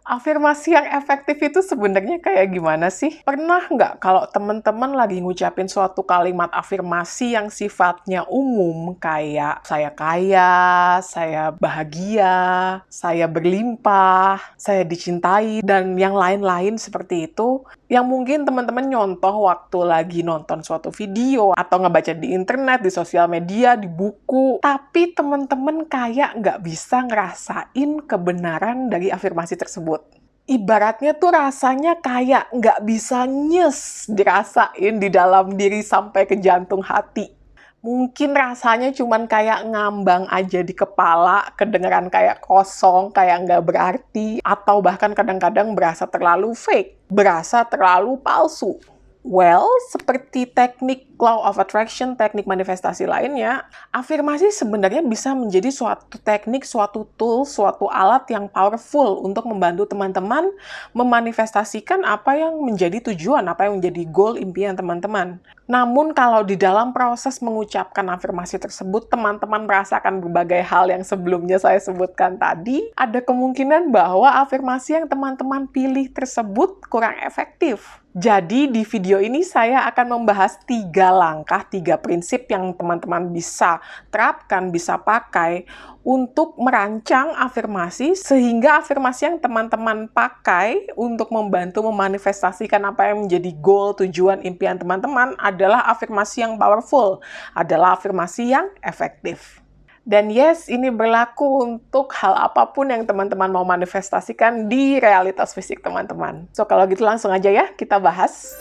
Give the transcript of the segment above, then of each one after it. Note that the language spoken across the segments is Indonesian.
Afirmasi yang efektif itu sebenarnya kayak gimana sih? Pernah nggak kalau teman-teman lagi ngucapin suatu kalimat afirmasi yang sifatnya umum, kayak saya kaya, saya bahagia, saya berlimpah, saya dicintai, dan yang lain-lain seperti itu, yang mungkin teman-teman nyontoh waktu lagi nonton suatu video atau ngebaca di internet, di sosial media, di buku, tapi teman-teman kayak nggak bisa ngerasain kebenaran dari afirmasi tersebut. Ibaratnya tuh rasanya kayak nggak bisa nyes dirasain di dalam diri sampai ke jantung hati. Mungkin rasanya cuman kayak ngambang aja di kepala, kedengeran kayak kosong, kayak nggak berarti, atau bahkan kadang-kadang berasa terlalu fake, berasa terlalu palsu. Well, seperti teknik law of attraction, teknik manifestasi lainnya, afirmasi sebenarnya bisa menjadi suatu teknik, suatu tool, suatu alat yang powerful untuk membantu teman-teman memanifestasikan apa yang menjadi tujuan, apa yang menjadi goal impian teman-teman. Namun kalau di dalam proses mengucapkan afirmasi tersebut, teman-teman merasakan berbagai hal yang sebelumnya saya sebutkan tadi, ada kemungkinan bahwa afirmasi yang teman-teman pilih tersebut kurang efektif. Jadi di video ini saya akan membahas 3 langkah, 3 prinsip yang teman-teman bisa terapkan, bisa pakai untuk merancang afirmasi sehingga afirmasi yang teman-teman pakai untuk membantu memanifestasikan apa yang menjadi goal, tujuan, impian teman-teman adalah afirmasi yang powerful, adalah afirmasi yang efektif. Dan yes, ini berlaku untuk hal apapun yang teman-teman mau manifestasikan di realitas fisik teman-teman. So, kalau gitu langsung aja ya, kita bahas.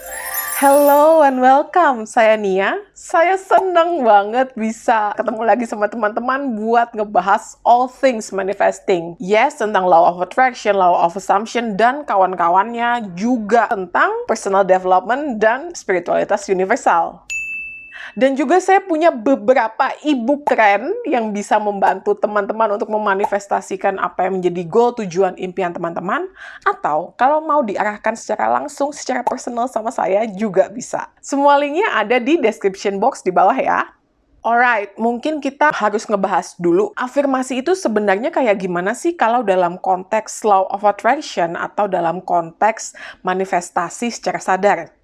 Hello and welcome, saya Nia. Saya seneng banget bisa ketemu lagi sama teman-teman buat ngebahas all things manifesting. Yes, tentang law of attraction, law of assumption, dan kawan-kawannya, juga tentang personal development dan spiritualitas universal. Dan juga saya punya beberapa e-book keren yang bisa membantu teman-teman untuk memanifestasikan apa yang menjadi goal, tujuan, impian teman-teman. Atau kalau mau diarahkan secara langsung, secara personal sama saya juga bisa. Semua linknya ada di description box di bawah ya. Alright, mungkin kita harus ngebahas dulu afirmasi itu sebenarnya kayak gimana sih kalau dalam konteks law of attraction atau dalam konteks manifestasi secara sadar.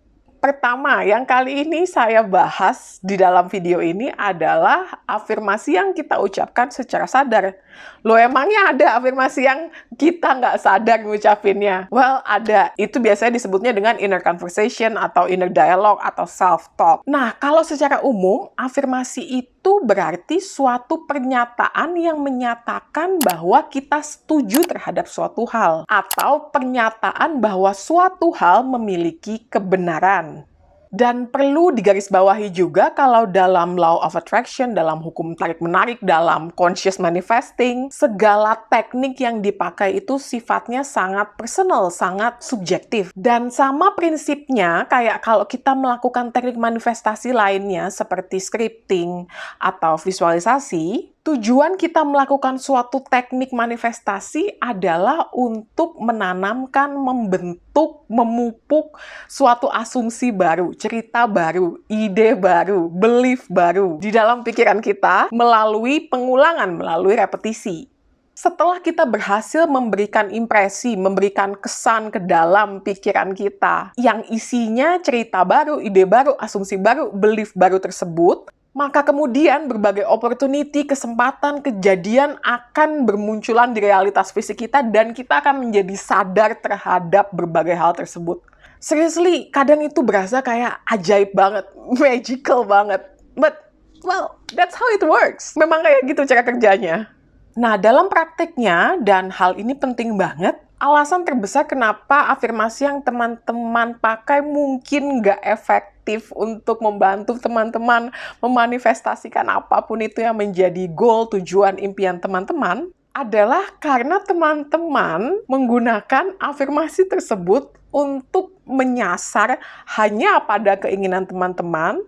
Pertama, yang kali ini saya bahas di dalam video ini adalah afirmasi yang kita ucapkan secara sadar. Loh, emangnya ada afirmasi yang kita nggak sadar ngucapinnya? Well, ada. Itu biasanya disebutnya dengan inner conversation atau inner dialogue atau self-talk. Nah, kalau secara umum, afirmasi itu berarti suatu pernyataan yang menyatakan bahwa kita setuju terhadap suatu hal. Atau pernyataan bahwa suatu hal memiliki kebenaran. Dan perlu digarisbawahi juga kalau dalam law of attraction, dalam hukum tarik-menarik, dalam conscious manifesting, segala teknik yang dipakai itu sifatnya sangat personal, sangat subjektif. Dan sama prinsipnya kayak kalau kita melakukan teknik manifestasi lainnya seperti scripting atau visualisasi, tujuan kita melakukan suatu teknik manifestasi adalah untuk menanamkan, membentuk, memupuk suatu asumsi baru, cerita baru, ide baru, belief baru di dalam pikiran kita melalui pengulangan, melalui repetisi. Setelah kita berhasil memberikan impresi, memberikan kesan ke dalam pikiran kita yang isinya cerita baru, ide baru, asumsi baru, belief baru tersebut, maka kemudian berbagai opportunity, kesempatan, kejadian akan bermunculan di realitas fisik kita dan kita akan menjadi sadar terhadap berbagai hal tersebut. Seriously, kadang itu berasa kayak ajaib banget, magical banget. But, well, that's how it works. Memang kayak gitu cara kerjanya. Nah, dalam prakteknya, dan hal ini penting banget, alasan terbesar kenapa afirmasi yang teman-teman pakai mungkin nggak efektif untuk membantu teman-teman memanifestasikan apapun itu yang menjadi goal, tujuan, impian teman-teman adalah karena teman-teman menggunakan afirmasi tersebut untuk menyasar hanya pada keinginan teman-teman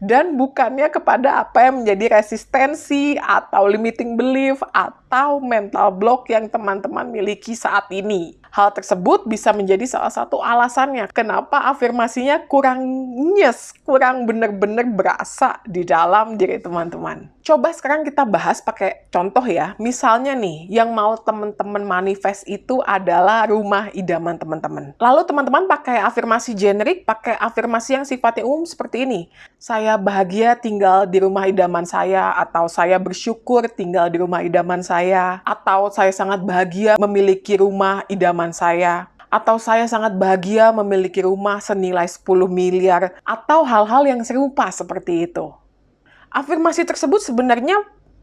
dan bukannya kepada apa yang menjadi resistensi atau limiting belief atau mental block yang teman-teman miliki saat ini. Hal tersebut bisa menjadi salah satu alasannya kenapa afirmasinya kurang kurang benar-benar berasa di dalam diri teman-teman. Coba sekarang kita bahas pakai contoh ya. Misalnya nih, yang mau teman-teman manifest itu adalah rumah idaman teman-teman. Lalu teman-teman pakai afirmasi generik, pakai afirmasi yang sifatnya umum seperti ini. Saya bahagia tinggal di rumah idaman saya, atau saya bersyukur tinggal di rumah idaman saya, atau saya sangat bahagia memiliki rumah idaman saya, atau saya sangat bahagia memiliki rumah senilai 10 miliar, atau hal-hal yang serupa seperti itu. Afirmasi tersebut sebenarnya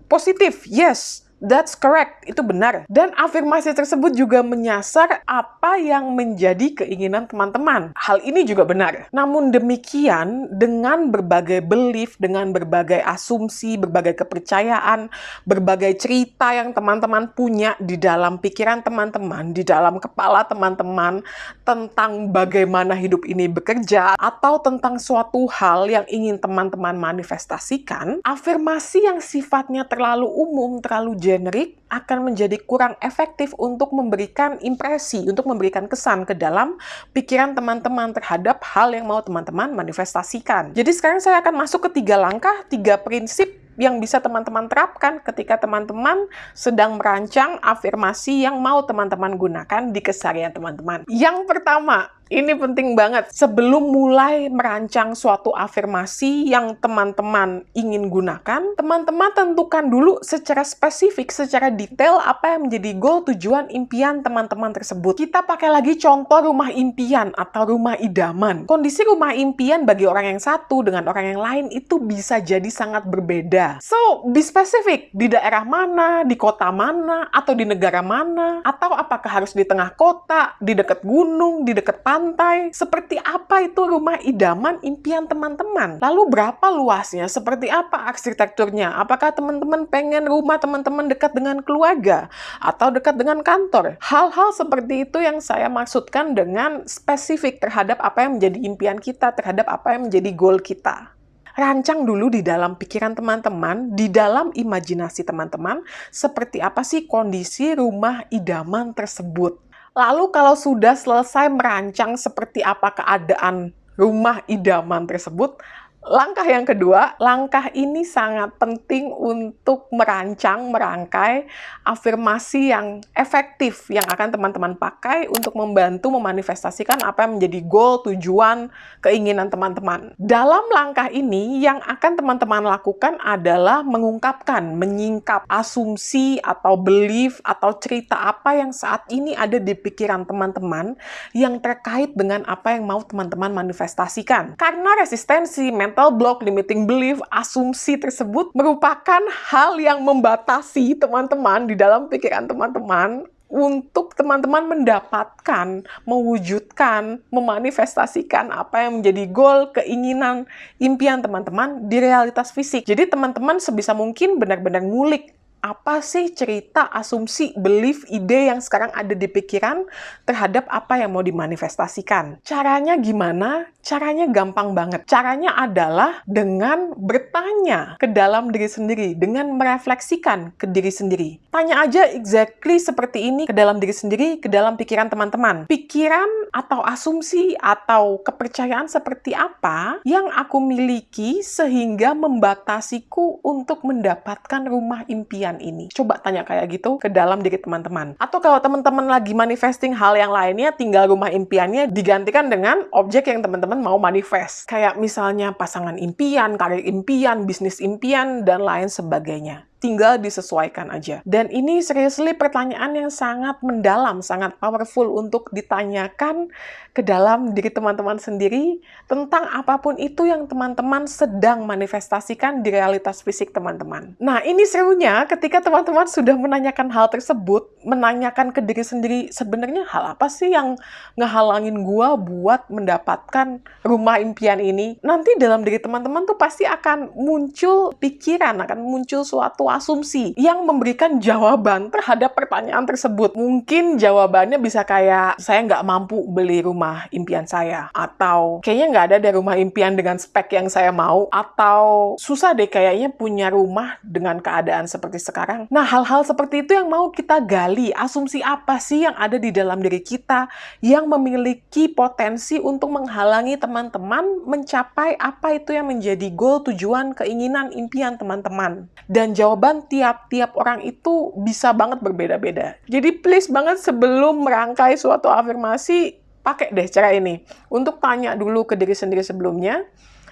positif, yes, that's correct, itu benar. Dan afirmasi tersebut juga menyasar apa yang menjadi keinginan teman-teman. Hal ini juga benar. Namun demikian, dengan berbagai belief, dengan berbagai asumsi, berbagai kepercayaan, berbagai cerita yang teman-teman punya di dalam pikiran teman-teman, di dalam kepala teman-teman, tentang bagaimana hidup ini bekerja, atau tentang suatu hal yang ingin teman-teman manifestasikan, afirmasi yang sifatnya terlalu umum, terlalu generik akan menjadi kurang efektif untuk memberikan impresi, untuk memberikan kesan ke dalam pikiran teman-teman terhadap hal yang mau teman-teman manifestasikan. Jadi sekarang saya akan masuk ke 3 langkah, 3 prinsip yang bisa teman-teman terapkan ketika teman-teman sedang merancang afirmasi yang mau teman-teman gunakan di keseharian teman-teman. Yang pertama, ini penting banget. Sebelum mulai merancang suatu afirmasi yang teman-teman ingin gunakan, teman-teman tentukan dulu secara spesifik, secara detail apa yang menjadi goal, tujuan, impian teman-teman tersebut. Kita pakai lagi contoh rumah impian atau rumah idaman. Kondisi rumah impian bagi orang yang satu dengan orang yang lain itu bisa jadi sangat berbeda. So, be spesifik. Di daerah mana, di kota mana, atau di negara mana, atau apakah harus di tengah kota, di dekat gunung, di dekat pantai. Seperti apa itu rumah idaman impian teman-teman? Lalu berapa luasnya? Seperti apa arsitekturnya? Apakah teman-teman pengen rumah teman-teman dekat dengan keluarga atau dekat dengan kantor? Hal-hal seperti itu yang saya maksudkan dengan spesifik terhadap apa yang menjadi impian kita, terhadap apa yang menjadi goal kita. Rancang dulu di dalam pikiran teman-teman, di dalam imajinasi teman-teman, seperti apa sih kondisi rumah idaman tersebut. Lalu kalau sudah selesai merancang seperti apa keadaan rumah idaman tersebut, langkah yang kedua, langkah ini sangat penting untuk merancang, merangkai afirmasi yang efektif yang akan teman-teman pakai untuk membantu memanifestasikan apa yang menjadi goal, tujuan, keinginan teman-teman. Dalam langkah ini, yang akan teman-teman lakukan adalah mengungkapkan, menyingkap asumsi atau belief atau cerita apa yang saat ini ada di pikiran teman-teman yang terkait dengan apa yang mau teman-teman manifestasikan. Karena resistensi, mental block, limiting belief, asumsi tersebut merupakan hal yang membatasi teman-teman di dalam pikiran teman-teman untuk teman-teman mendapatkan, mewujudkan, memanifestasikan apa yang menjadi goal, keinginan, impian teman-teman di realitas fisik. Jadi teman-teman sebisa mungkin benar-benar ngulik apa sih cerita, asumsi, belief, ide yang sekarang ada di pikiran terhadap apa yang mau dimanifestasikan. Caranya gimana? Caranya gampang banget. Caranya adalah dengan bertanya ke dalam diri sendiri, dengan merefleksikan ke diri sendiri. Tanya aja exactly seperti ini ke dalam diri sendiri, ke dalam pikiran teman-teman. Pikiran atau asumsi atau kepercayaan seperti apa yang aku miliki sehingga membatasiku untuk mendapatkan rumah impian ini. Coba tanya kayak gitu ke dalam diri teman-teman. Atau kalau teman-teman lagi manifesting hal yang lainnya, tinggal rumah impiannya digantikan dengan objek yang teman-teman mau manifest. Kayak misalnya pasangan impian, karir impian, bisnis impian, dan lain sebagainya. Tinggal disesuaikan aja. Dan ini seriously pertanyaan yang sangat mendalam, sangat powerful untuk ditanyakan ke dalam diri teman-teman sendiri tentang apapun itu yang teman-teman sedang manifestasikan di realitas fisik teman-teman. Nah, ini serunya ketika teman-teman sudah menanyakan hal tersebut, menanyakan ke diri sendiri, sebenarnya hal apa sih yang ngehalangin gua buat mendapatkan rumah impian ini? Nanti dalam diri teman-teman tuh pasti akan muncul pikiran, akan muncul suatu atau asumsi yang memberikan jawaban terhadap pertanyaan tersebut. Mungkin jawabannya bisa kayak, saya nggak mampu beli rumah impian saya, atau kayaknya nggak ada deh rumah impian dengan spek yang saya mau, atau susah deh kayaknya punya rumah dengan keadaan seperti sekarang. Nah, hal-hal seperti itu yang mau kita gali. Asumsi apa sih yang ada di dalam diri kita yang memiliki potensi untuk menghalangi teman-teman mencapai apa itu yang menjadi goal, tujuan, keinginan, impian teman-teman. Dan jawaban tiap-tiap orang itu bisa banget berbeda-beda. Jadi please banget sebelum merangkai suatu afirmasi, pakai deh cara ini. Untuk tanya dulu ke diri sendiri sebelumnya,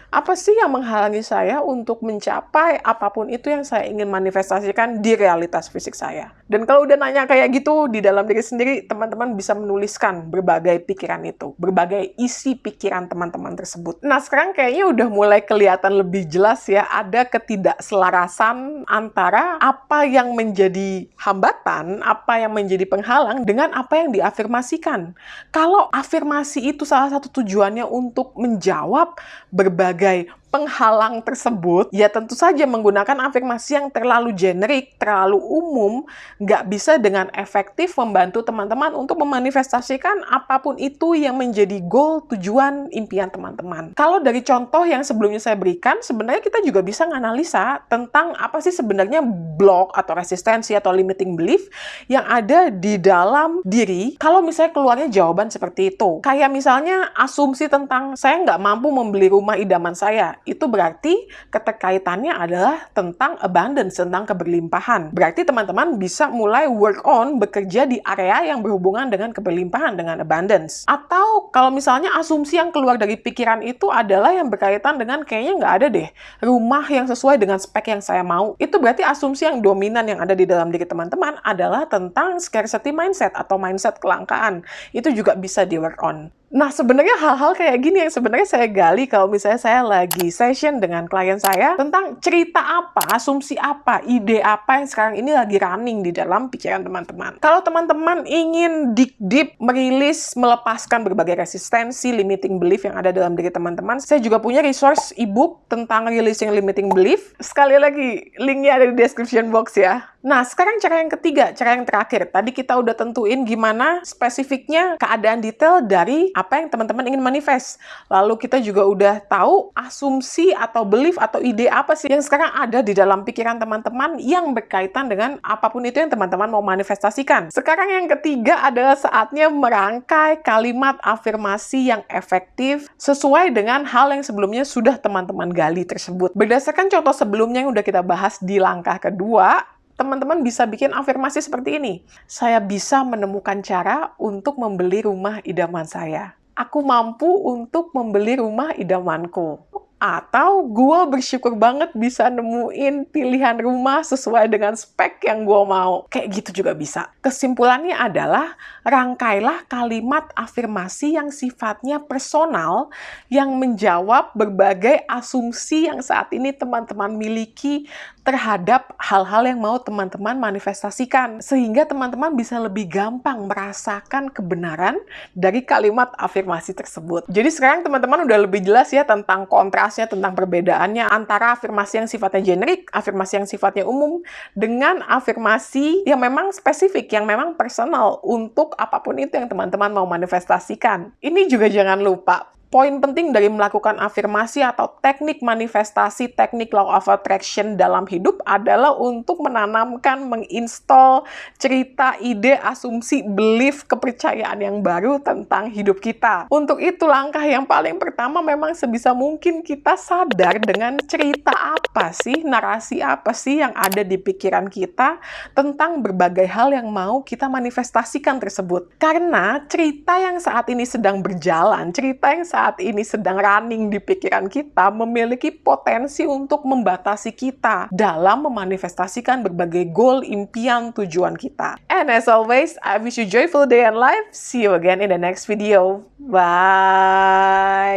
apa sih yang menghalangi saya untuk mencapai apapun itu yang saya ingin manifestasikan di realitas fisik saya? Dan kalau udah nanya kayak gitu di dalam diri sendiri, teman-teman bisa menuliskan berbagai pikiran itu, berbagai isi pikiran teman-teman tersebut. Nah, sekarang kayaknya udah mulai kelihatan lebih jelas ya, ada ketidakselarasan antara apa yang menjadi hambatan, apa yang menjadi penghalang dengan apa yang diafirmasikan. Kalau afirmasi itu salah satu tujuannya untuk menjawab berbagai penghalang tersebut, ya tentu saja menggunakan afirmasi yang terlalu generik, terlalu umum, nggak bisa dengan efektif membantu teman-teman untuk memanifestasikan apapun itu yang menjadi goal, tujuan, impian teman-teman. Kalau dari contoh yang sebelumnya saya berikan, sebenarnya kita juga bisa menganalisa tentang apa sih sebenarnya block atau resistensi atau limiting belief yang ada di dalam diri kalau misalnya keluarnya jawaban seperti itu. Kayak misalnya asumsi tentang saya nggak mampu membeli rumah idaman saya. Itu berarti keterkaitannya adalah tentang abundance, tentang keberlimpahan. Berarti teman-teman bisa mulai work on, bekerja di area yang berhubungan dengan keberlimpahan, dengan abundance. Atau kalau misalnya asumsi yang keluar dari pikiran itu adalah yang berkaitan dengan kayaknya nggak ada deh rumah yang sesuai dengan spek yang saya mau. Itu berarti asumsi yang dominan yang ada di dalam diri teman-teman adalah tentang scarcity mindset atau mindset kelangkaan. Itu juga bisa di work on. Nah, sebenarnya hal-hal kayak gini yang sebenarnya saya gali kalau misalnya saya lagi session dengan klien saya tentang cerita apa, asumsi apa, ide apa yang sekarang ini lagi running di dalam pikiran teman-teman. Kalau teman-teman ingin dig deep, merilis, melepaskan berbagai resistensi, limiting belief yang ada dalam diri teman-teman, saya juga punya resource ebook tentang releasing limiting belief. Sekali lagi, linknya ada di description box ya. Nah, sekarang cara yang ketiga, cara yang terakhir. Tadi kita udah tentuin gimana spesifiknya keadaan detail dari apa yang teman-teman ingin manifest. Lalu kita juga udah tahu asumsi atau belief atau ide apa sih yang sekarang ada di dalam pikiran teman-teman yang berkaitan dengan apapun itu yang teman-teman mau manifestasikan. Sekarang yang ketiga adalah saatnya merangkai kalimat afirmasi yang efektif sesuai dengan hal yang sebelumnya sudah teman-teman gali tersebut. Berdasarkan contoh sebelumnya yang udah kita bahas di langkah kedua, teman-teman bisa bikin afirmasi seperti ini. Saya bisa menemukan cara untuk membeli rumah idaman saya. Aku mampu untuk membeli rumah idamanku. Atau gue bersyukur banget bisa nemuin pilihan rumah sesuai dengan spek yang gue mau. Kayak gitu juga bisa. Kesimpulannya adalah rangkailah kalimat afirmasi yang sifatnya personal yang menjawab berbagai asumsi yang saat ini teman-teman miliki terhadap hal-hal yang mau teman-teman manifestasikan. Sehingga teman-teman bisa lebih gampang merasakan kebenaran dari kalimat afirmasi tersebut. Jadi sekarang teman-teman udah lebih jelas ya tentang kontrasnya, tentang perbedaannya antara afirmasi yang sifatnya generik, afirmasi yang sifatnya umum, dengan afirmasi yang memang spesifik, yang memang personal untuk apapun itu yang teman-teman mau manifestasikan. Ini juga jangan lupa, poin penting dari melakukan afirmasi atau teknik manifestasi, teknik law of attraction dalam hidup adalah untuk menanamkan, menginstall cerita, ide, asumsi, belief, kepercayaan yang baru tentang hidup kita. Untuk itu, langkah yang paling pertama memang sebisa mungkin kita sadar dengan cerita apa sih, narasi apa sih yang ada di pikiran kita tentang berbagai hal yang mau kita manifestasikan tersebut. Karena cerita yang saat ini sedang berjalan, cerita yang saat ini sedang running di pikiran kita memiliki potensi untuk membatasi kita dalam memanifestasikan berbagai goal, impian, tujuan kita. And as always, I wish you joyful day and life. See you again in the next video. Bye!